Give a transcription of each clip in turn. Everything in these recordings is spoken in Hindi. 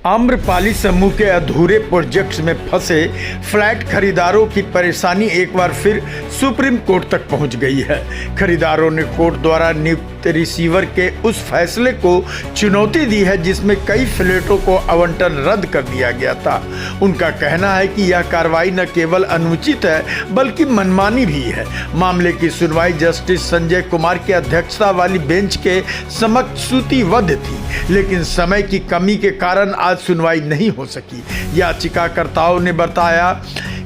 आम्रपाली समूह के अधूरे प्रोजेक्ट्स में फंसे फ्लैट खरीदारों की परेशानी एक बार फिर सुप्रीम कोर्ट तक पहुंच गई है। खरीदारों ने कोर्ट द्वारा नियुक्त रिसीवर के उस फैसले को चुनौती दी है जिसमें कई फ्लैटों को आवंटन रद्द कर दिया गया था। उनका कहना है कि यह कार्रवाई न केवल अनुचित है बल्कि मनमानी भी है। मामले की सुनवाई जस्टिस संजय कुमार की अध्यक्षता वाली बेंच के समक्ष सूचीबद्ध थी, लेकिन समय की कमी के कारण आज सुनवाई नहीं हो सकी। याचिकाकर्ताओं ने बताया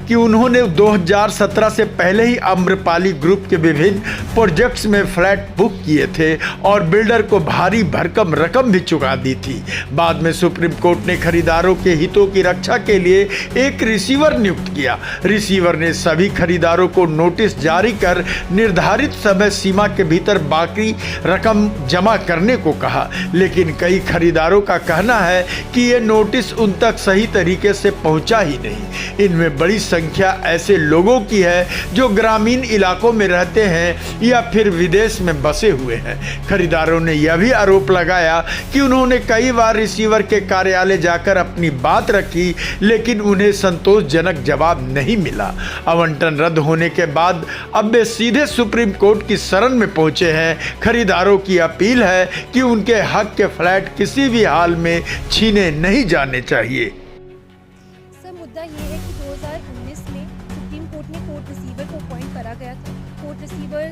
कि उन्होंने 2017 से पहले ही आम्रपाली ग्रुप के विभिन्न प्रोजेक्ट्स में फ्लैट बुक किए थे और बिल्डर को भारी भरकम रकम भी चुका दी थी। बाद में सुप्रीम कोर्ट ने खरीदारों के हितों की रक्षा के लिए एक रिसीवर नियुक्त किया। रिसीवर ने सभी खरीदारों को नोटिस जारी कर निर्धारित समय सीमा के भीतर बाकी रकम जमा करने को कहा, लेकिन कई खरीदारों का कहना है कि ये नोटिस उन तक सही तरीके से पहुंचा ही नहीं। इनमें बड़ी संख्या ऐसे लोगों की है जो ग्रामीण इलाकों में रहते हैं या फिर विदेश में बसे हुए हैं। खरीदारों ने यह भी आरोप लगाया कि उन्होंने कई बार रिसीवर के कार्यालय जाकर अपनी बात रखी, लेकिन उन्हें संतोषजनक जवाब नहीं मिला। आवंटन रद्द होने के बाद अब वे सीधे सुप्रीम कोर्ट की शरण में पहुंचे हैं। खरीदारों की अपील है कि उनके हक के फ्लैट किसी भी हाल में छीने नहीं जाने चाहिए। सर, मुद्दा ये है कि 2019 में सुप्रीम कोर्ट ने कोर्ट रिसीवर को अपॉइंट करा गया था। Court receiver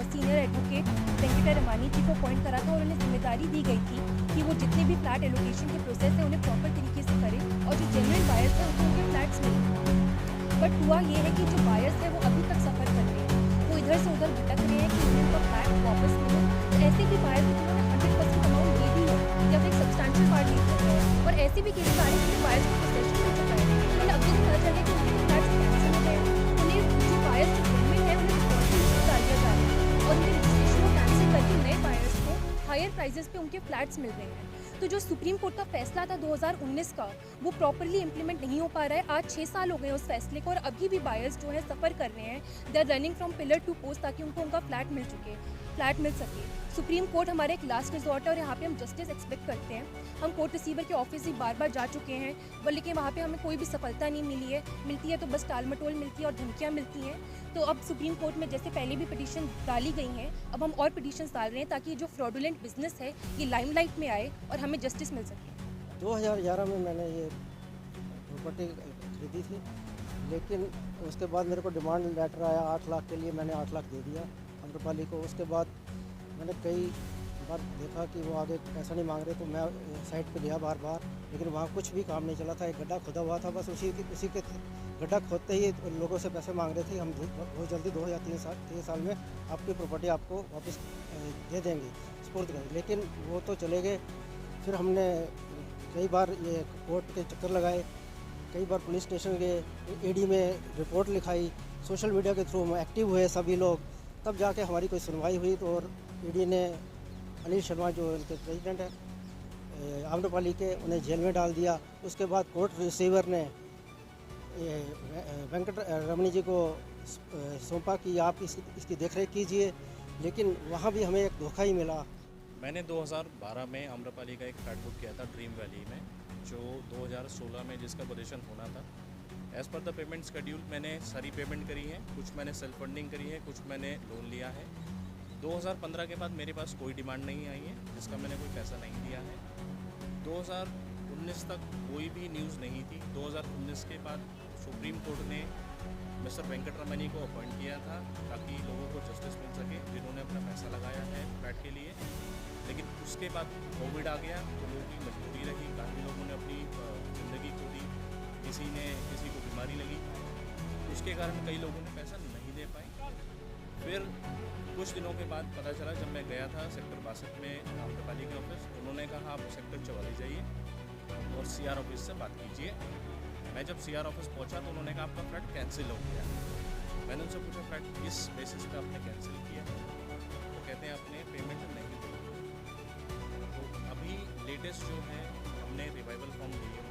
senior advocate Venkata Ramani ji को अपॉइंट करा था और उन्हें जिम्मेदारी दी गई थी कि वो जितने भी फ्लैट एलोकेशन के प्रोसेस है उन्हें प्रॉपर तरीके से करें और जो जेन्युइन बायर्स हैं उनको उनके फ्लैट्स मिलें। बट हुआ ये है कि जो बायर्स हैं वो अभी तक सफ़र कर रहे हैं, वो इधर से उधर भटक रहे हैं कि उन्हें उनका फ्लैट वापस मिले। तो ऐसे भी बायर्स हैं जिन्होंने 100% अमाउंट दे दी है या फिर सब्सटैंशियल पार्ट ले चुके हैं, और ऐसे भी केसेस आ रहे हैं जिन्हें बायर्स को पोसेशन मिल चुका है, उन्हें अगले दिन पता चले कि उनके फ्लैट्स कैंसिल हो गए। उन्हें जो बायर्स जो जेन्युइन है उन्हें डिपॉजिट डाल दिया जा रहा है और उन्हें रजिस्ट्रेशन को कैंसिल करके नए बायर्स को हायर प्राइजेस पे उनके फ्लैट्स मिल रहे हैं। तो जो सुप्रीम कोर्ट का फैसला था 2019 का, वो प्रॉपरली इंप्लीमेंट नहीं हो पा रहा है। आज 6 साल हो गए उस फैसले को और अभी भी बायर्स जो है सफ़र कर रहे हैं। They are running from pillar to post ताकि उनको उनका फ्लैट मिल सके। सुप्रीम कोर्ट हमारा एक लास्ट रिजॉर्ट है और यहाँ पे हम जस्टिस एक्सपेक्ट करते हैं। हम कोर्ट रिसीवर के ऑफिस ही बार जा चुके हैं, बल्कि वहाँ पे हमें कोई भी सफलता नहीं मिलती है तो बस टाल मटोल मिलती है और धमकियाँ मिलती हैं। तो अब सुप्रीम कोर्ट में जैसे पहले भी पिटीशन डाली गई हैं, अब हम और पिटीशन डाल रहे हैं ताकि जो फ्रॉडुलेंट बिजनेस है ये लाइमलाइट में आए और हमें जस्टिस मिल सके। 2011 में मैंने ये प्रॉपर्टी खरीदी थी, लेकिन उसके बाद मेरे को डिमांड लेटर आया 8 लाख के लिए। मैंने 8 लाख दे दिया आम्रपाली को। उसके बाद मैंने कई बार देखा कि वो आगे पैसा नहीं मांग रहे, तो मैं साइट पे गया बार, लेकिन वहाँ कुछ भी काम नहीं चला था। एक गड्ढा खोदा हुआ था, बस उसी के गड्ढा खोदते ही लोगों से पैसे मांग रहे थे। हम बहुत जल्दी 2 या 3 साल में आपकी प्रॉपर्टी आपको वापस दे देंगे, सुपुर्द करेंगे, लेकिन वो तो चले गए। फिर हमने कई बार ये कोर्ट के चक्कर लगाए, कई बार पुलिस स्टेशन गए, ईडी में रिपोर्ट लिखाई, सोशल मीडिया के थ्रू हम एक्टिव हुए सभी लोग, तब जाके हमारी कोई सुनवाई हुई। तो और ईडी ने अनिल शर्मा जो इनके प्रेसिडेंट है आम्रपाली के, उन्हें जेल में डाल दिया। उसके बाद कोर्ट रिसीवर ने वेंकट रमणी जी को सौंपा कि आप इसकी देखरेख कीजिए, लेकिन वहाँ भी हमें एक धोखा ही मिला। मैंने 2012 में आम्रपाली का एक फ्लैट बुक किया था ड्रीम वैली में, जो 2016 में जिसका पोजीशन होना था। As per the payment schedule मैंने सारी पेमेंट करी है, कुछ मैंने सेल्फ फंडिंग करी है, कुछ मैंने लोन लिया है। 2015 के बाद मेरे पास कोई डिमांड नहीं आई है जिसका मैंने कोई पैसा नहीं दिया है। 2019 तक कोई भी न्यूज़ नहीं थी। 2019 के बाद सुप्रीम कोर्ट ने मिस्टर वेंकट रमनी को अपॉइंट किया था ताकि लोगों को जस्टिस मिल सके जिन्होंने अपना पैसा लगाया है फ्लैट के लिए। लेकिन उसके बाद कोविड आ गया तो लोगों की मजबूरी रही, काफ़ी लोगों ने अपनी ज़िंदगी खो दी, किसी को बीमारी लगी, उसके कारण कई लोगों ने पैसा नहीं दे पाए। फिर कुछ दिनों के बाद पता चला, जब मैं गया था सेक्टर 62 में आम्रपाली के ऑफिस, उन्होंने कहा आप सेक्टर 44 जाइए और सीआर ऑफिस से बात कीजिए। मैं जब सीआर ऑफिस पहुंचा तो उन्होंने कहा आपका फ्लैट कैंसिल हो गया। मैंने उनसे पूछा फ्लैट किस बेसिस पे आपने कैंसिल किया, तो कहते हैं आपने पेमेंट नहीं दी। तो अभी लेटेस्ट जो है हमने रिवाइवल फॉर्म लिए